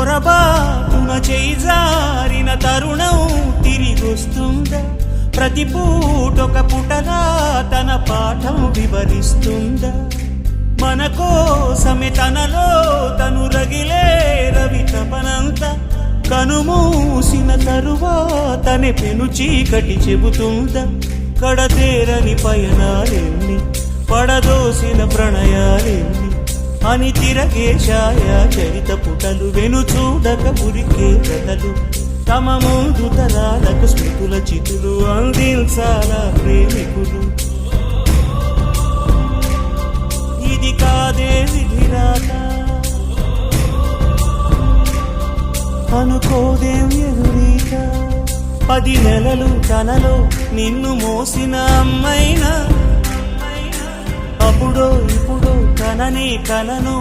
పొరబాటున చేజారిన తరుణం తిరిగొస్తుందా? ప్రతి పూటొక పుటలా తన పాఠం వివరిస్తుందా? మన కోసమే తనలో తను రగిలే రవి తపనంతా కనుమూసిన తరువాతనే పెను చీకటి చెబుతుందా? కడతేరని పయనాలెన్ని, పడదోసిన ప్రణయాలెన్ని అని తిరగే ఛాయా చరిత పుటలు, వెను చూడక ఉరికే కథలు, తమ ముందు తరాలకు స్మృతుల చితులు అందించాలా ప్రేమికులు. ఇది కాదే విధిరాత, అనుకోదేం ఎదురీత. 10 నెలలు తనలో నిన్ను మోసిన అమ్మైనా అప్పుడో ఇప్పుడో కననే కలను